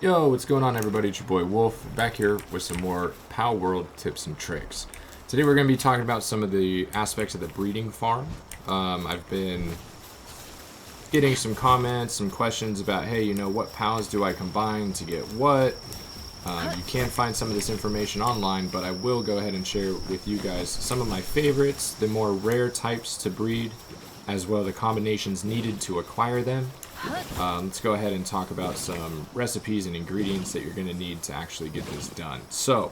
Yo, what's going on everybody? It's your boy Wolf, back here with some more Palworld tips and tricks. Today we're going to be talking about some of the aspects of the breeding farm. I've been getting some comments, some questions about, hey, what pals do I combine to get what? You can find some of this information online, but I will go ahead and share with you guys some of my favorites, the more rare types to breed, as well the combinations needed to acquire them. Let's go ahead and talk about some recipes and ingredients that you're going to need to actually get this done. So,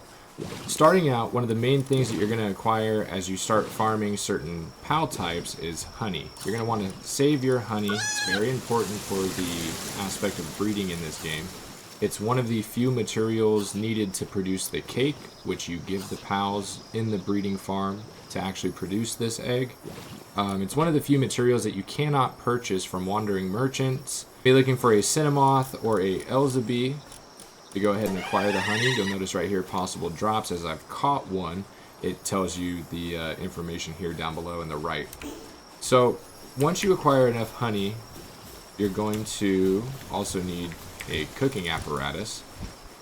starting out, one of the main things that you're going to acquire as you start farming certain PAL types is honey. You're going to want to save your honey. It's very important for the aspect of breeding in this game. It's one of the few materials needed to produce the cake, which you give the PALs in the breeding farm to actually produce this egg. It's one of the few materials that you cannot purchase from wandering merchants. If you're looking for a Cinnamoth or a Elzebee to go ahead and acquire the honey, you'll notice right here possible drops. As I've caught one, it tells you the information here down below in the right. So once you acquire enough honey, you're going to also need a cooking apparatus.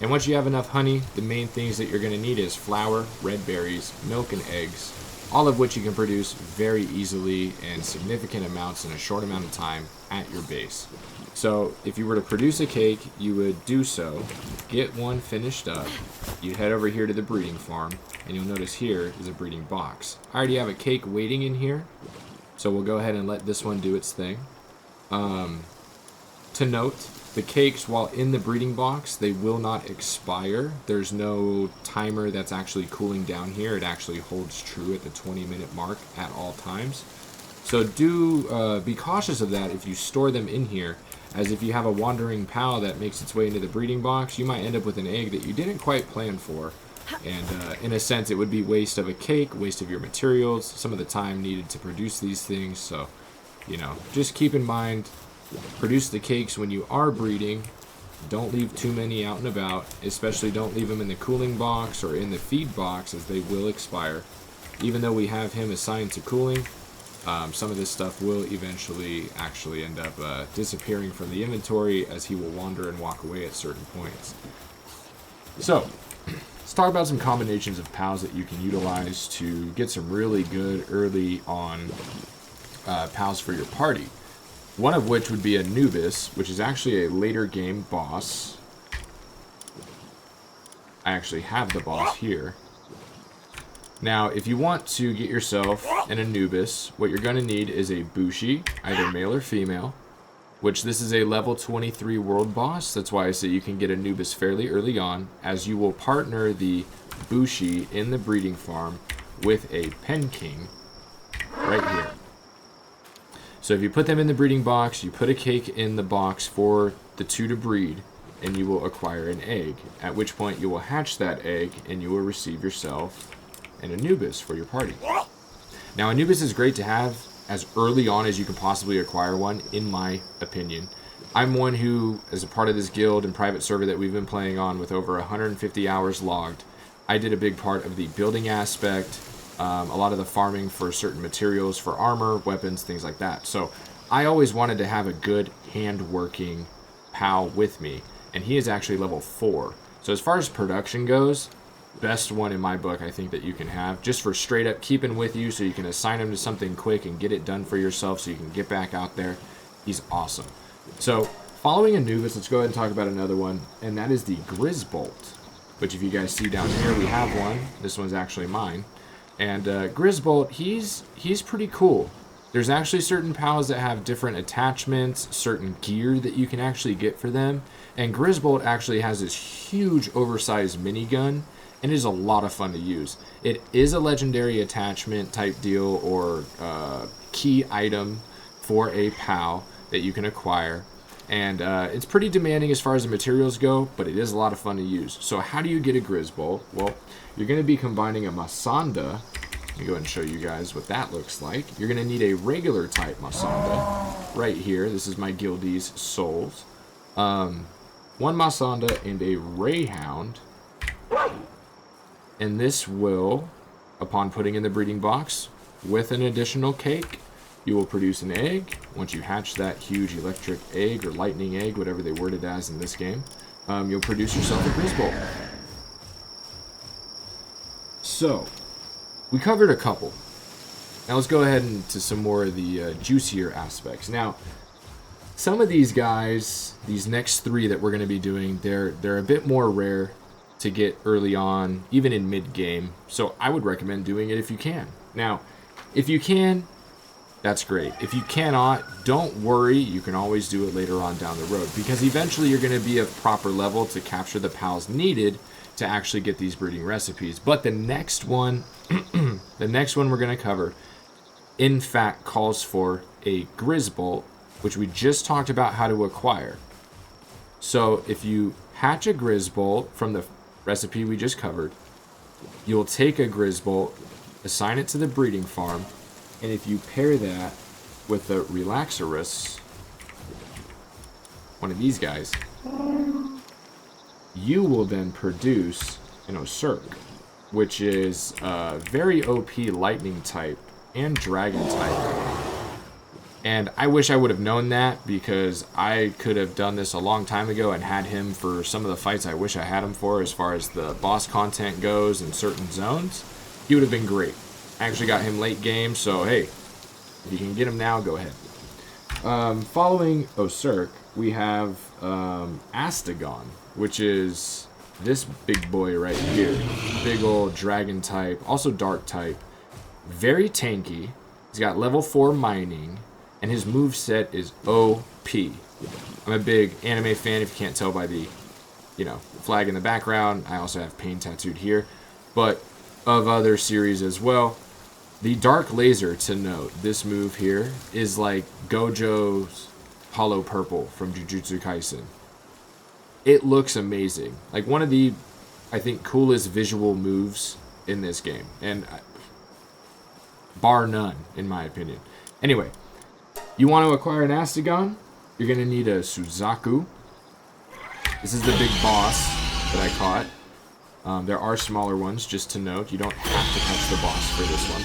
And once you have enough honey, the main things that you're going to need is flour, red berries, milk, and eggs, all of which you can produce very easily and significant amounts in a short amount of time at your base. So if you were to produce a cake, you would do so, get one finished up, you'd head over here to the breeding farm, and you'll notice here is a breeding box. I already have a cake waiting in here, so we'll go ahead and let this one do its thing. To note, the cakes, while in the breeding box, they will not expire. There's no timer that's actually cooling down here. It actually holds true at the 20-minute mark at all times. So do be cautious of that if you store them in here, as if you have a wandering PAL that makes its way into the breeding box, you might end up with an egg that you didn't quite plan for. And in a sense, it would be waste of a cake, waste of your materials, some of the time needed to produce these things. So, just keep in mind, produce the cakes when you are breeding. Don't leave too many out and about, especially don't leave them in the cooling box or in the feed box, as they will expire. Even though we have him assigned to cooling, some of this stuff will eventually actually end up disappearing from the inventory, as he will wander and walk away at certain points. So, let's talk about some combinations of PALs that you can utilize to get some really good early on PALs for your party. One of which would be Anubis, which is actually a later game boss. I actually have the boss here. Now, if you want to get yourself an Anubis, what you're going to need is a Bushi, either male or female, which this is a level 23 world boss. That's why I say you can get Anubis fairly early on, as you will partner the Bushi in the breeding farm with a Pen King right here. So if you put them in the breeding box, you put a cake in the box for the two to breed, and you will acquire an egg, at which point you will hatch that egg and you will receive yourself an Anubis for your party. Now, Anubis is great to have as early on as you can possibly acquire one, in my opinion. I'm one who, as a part of this guild and private server that we've been playing on with over 150 hours logged, I did a big part of the building aspect, a lot of the farming for certain materials for armor, weapons, things like that. So I always wanted to have a good hand-working PAL with me, and he is actually level 4. So as far as production goes, best one in my book I think that you can have, just for straight up keeping with you so you can assign him to something quick and get it done for yourself so you can get back out there. He's awesome. So following Anubis, let's go ahead and talk about another one, and that is the Grizzbolt, which if you guys see down here, we have one. This one's actually mine. And Grizzbolt, he's pretty cool. There's actually certain PALs that have different attachments, certain gear that you can actually get for them. And Grizzbolt actually has this huge oversized minigun, and it is a lot of fun to use. It is a legendary attachment type deal, or key item for a PAL that you can acquire. And it's pretty demanding as far as the materials go, but it is a lot of fun to use. So how do you get a Grizzbolt? Well, you're going to be combining a Masanda. Let me go ahead and show you guys what that looks like. You're going to need a regular type Masanda right here. This is my Guildie's Souls. One Masanda and a Rayhound. And this will, upon putting in the breeding box with an additional cake, You will produce an egg. Once you hatch that huge electric egg or lightning egg, whatever they word it as in this game, you'll produce yourself a Grizzbolt. So, we covered a couple. Now let's go ahead into some more of the juicier aspects. Now, some of these guys, these next 3 that we're going to be doing, they're a bit more rare to get early on, even in mid-game. So I would recommend doing it if you can. Now, if you can, that's great. If you cannot, don't worry. You can always do it later on down the road, because eventually you're going to be of proper level to capture the pals needed to actually get these breeding recipes. But the next one, the next one we're going to cover, in fact, calls for a Grizzbolt, which we just talked about how to acquire. So if you hatch a Grizzbolt from the recipe we just covered, you'll take a Grizzbolt, assign it to the breeding farm, and if you pair that with the Relaxarus, one of these guys, you will then produce an Ozerk, which is very OP lightning type and dragon type. And I wish I would have known that, because I could have done this a long time ago and had him for some of the fights I wish I had him for as far as the boss content goes in certain zones. He would have been great. I actually got him late game, so hey, if you can get him now, go ahead. Following Ozerk, we have Astegon, which is this big boy right here. Big old dragon type, also dark type. Very tanky. He's got level 4 mining, and his moveset is OP. I'm a big anime fan, if you can't tell by the, flag in the background. I also have pain tattooed here, but of other series as well. The Dark Laser, to note, this move here is like Gojo's Hollow Purple from Jujutsu Kaisen. It looks amazing. Like one of the, I think, coolest visual moves in this game. And bar none, in my opinion. Anyway, you want to acquire an Astegon, you're going to need a Suzaku. This is the big boss that I caught. There are smaller ones, just to note. You don't have to catch the boss for this one.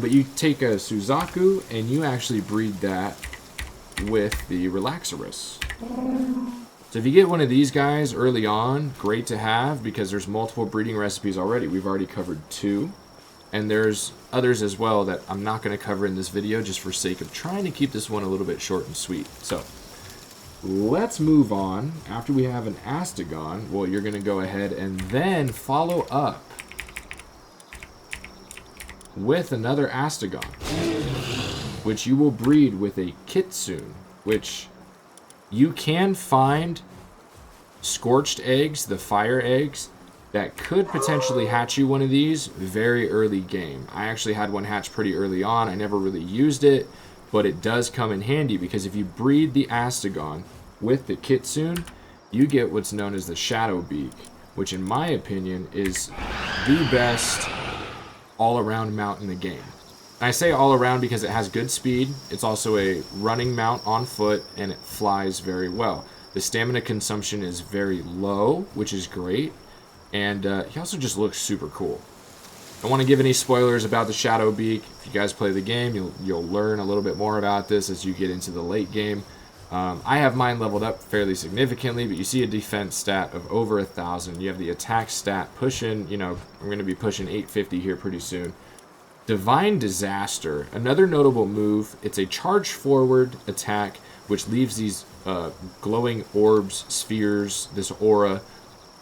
But you take a Suzaku, and you actually breed that with the Relaxarus. So if you get one of these guys early on, great to have, because there's multiple breeding recipes already. We've already covered 2. And there's others as well that I'm not going to cover in this video, just for sake of trying to keep this one a little bit short and sweet. So let's move on. After we have an Astegon, well, you're going to go ahead and then follow up with another Astegon, which you will breed with a Kitsune, which you can find scorched eggs, the fire eggs, that could potentially hatch you one of these very early game. I actually had one hatch pretty early on. I never really used it, but it does come in handy, because if you breed the Astegon with the Kitsune, you get what's known as the Shadowbeak, which in my opinion is the best all-around mount in the game. And I say all-around because it has good speed. It's also a running mount on foot, and it flies very well. The stamina consumption is very low, which is great. And he also just looks super cool. I don't want to give any spoilers about the Shadowbeak. If you guys play the game, you'll learn a little bit more about this as you get into the late game. I have mine leveled up fairly significantly, but you see a defense stat of over 1,000. You have the attack stat pushing, I'm going to be pushing 850 here pretty soon. Divine Disaster, another notable move. It's a charge forward attack, which leaves these glowing orbs, spheres, this aura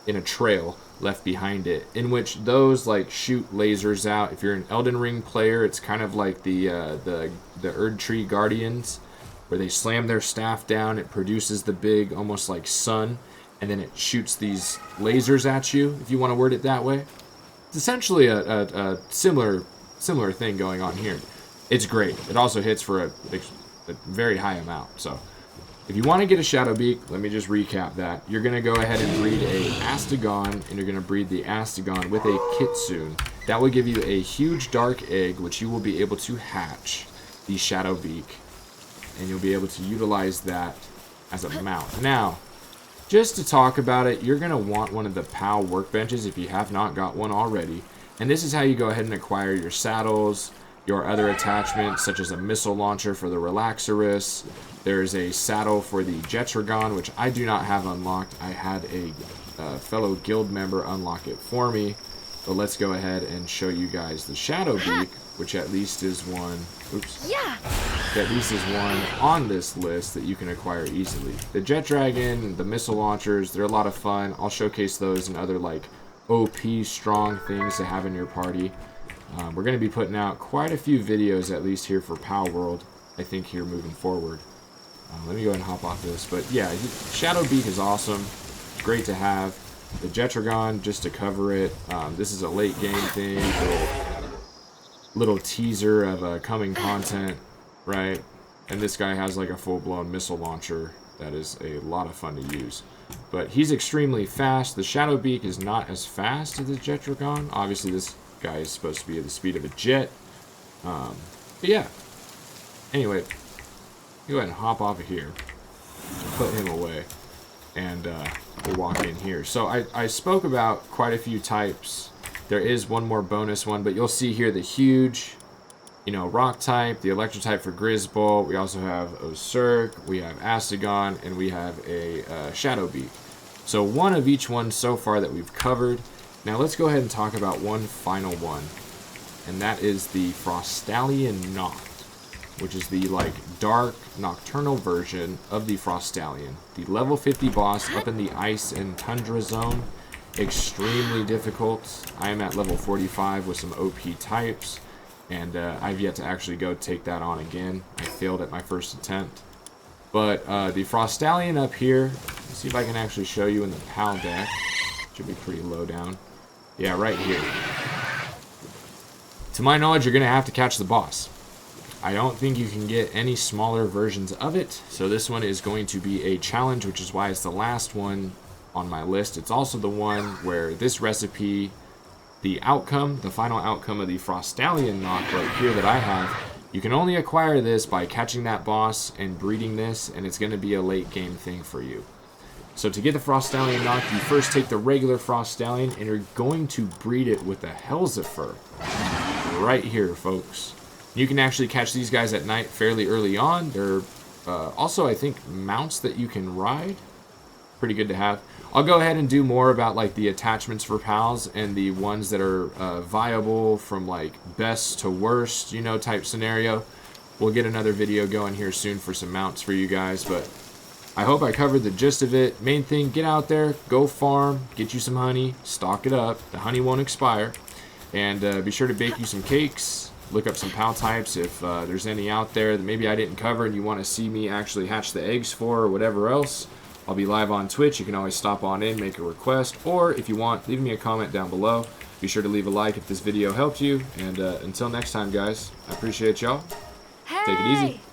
in a trail left behind it, in which those like shoot lasers out. If you're an Elden Ring player, it's kind of like the Erd Tree Guardians, where they slam their staff down, it produces the big, almost like sun, and then it shoots these lasers at you, if you want to word it that way. It's essentially a similar thing going on here. It's great. It also hits for a very high amount, so if you want to get a Shadowbeak, let me just recap that. You're going to go ahead and breed a Astegon, and you're going to breed the Astegon with a Kitsune. That will give you a huge dark egg, which you will be able to hatch the Shadowbeak, and you'll be able to utilize that as a mount. Now, just to talk about it, you're going to want one of the POW workbenches if you have not got one already. And this is how you go ahead and acquire your saddles, your other attachments, such as a missile launcher for the Relaxorus. There's a saddle for the Jetragon, which I do not have unlocked. I had a fellow guild member unlock it for me. But let's go ahead and show you guys the Shadowbeak, which at least is one. Oops. Yeah. At least is one on this list that you can acquire easily. The Jet Dragon, the missile launchers, they're a lot of fun. I'll showcase those and other like OP strong things to have in your party. We're going to be putting out quite a few videos, at least here for Palworld, I think, here moving forward. Let me go ahead and hop off this. But yeah, Shadowbeak is awesome. Great to have. The Jetragon, just to cover it. This is a late game thing. Little teaser of coming content, right? And this guy has like a full-blown missile launcher that is a lot of fun to use. But he's extremely fast. The Shadowbeak is not as fast as the Jetragon. Obviously, this guy is supposed to be at the speed of a jet. But yeah. Anyway, go ahead and hop off of here. Put him away. And we'll walk in here. So I spoke about quite a few types. There is one more bonus one, but you'll see here the huge, you know, rock type, the electro type for Grizzbolt. We also have Ozerk, we have Astegon, and we have a Shadowbeak. So one of each one so far that we've covered. Now let's go ahead and talk about one final one, and that is the Frostallion Noct, which is the like dark nocturnal version of the Frostallion. The level 50 boss up in the ice and tundra zone. Extremely difficult. I am at level 45 with some OP types, and I've yet to actually go take that on again. I failed at my first attempt. But the Frostallion up here, let's see if I can actually show you in the PAL deck. Should be pretty low down. Yeah, right here. To my knowledge, you're going to have to catch the boss. I don't think you can get any smaller versions of it, so this one is going to be a challenge, which is why it's the last one on my list. It's also the one where this recipe, the outcome, the final outcome of the Frostallion Noct right here that I have, you can only acquire this by catching that boss and breeding this, and it's going to be a late game thing for you. So to get the Frostallion Noct, you first take the regular Frostallion and you're going to breed it with a Helzifer. Right here, folks. You can actually catch these guys at night fairly early on. They're also, I think, mounts that you can ride. Pretty good to have. I'll go ahead and do more about like the attachments for pals and the ones that are viable from like best to worst, you know, type scenario. We'll get another video going here soon for some mounts for you guys, but I hope I covered the gist of it. Main thing, get out there, go farm, get you some honey, stock it up. The honey won't expire. And be sure to bake you some cakes. Look up some PAL types if there's any out there that maybe I didn't cover and you want to see me actually hatch the eggs for or whatever else. I'll be live on Twitch. You can always stop on in, make a request, or if you want, leave me a comment down below. Be sure to leave a like if this video helped you. And until next time, guys, I appreciate y'all. Take it easy.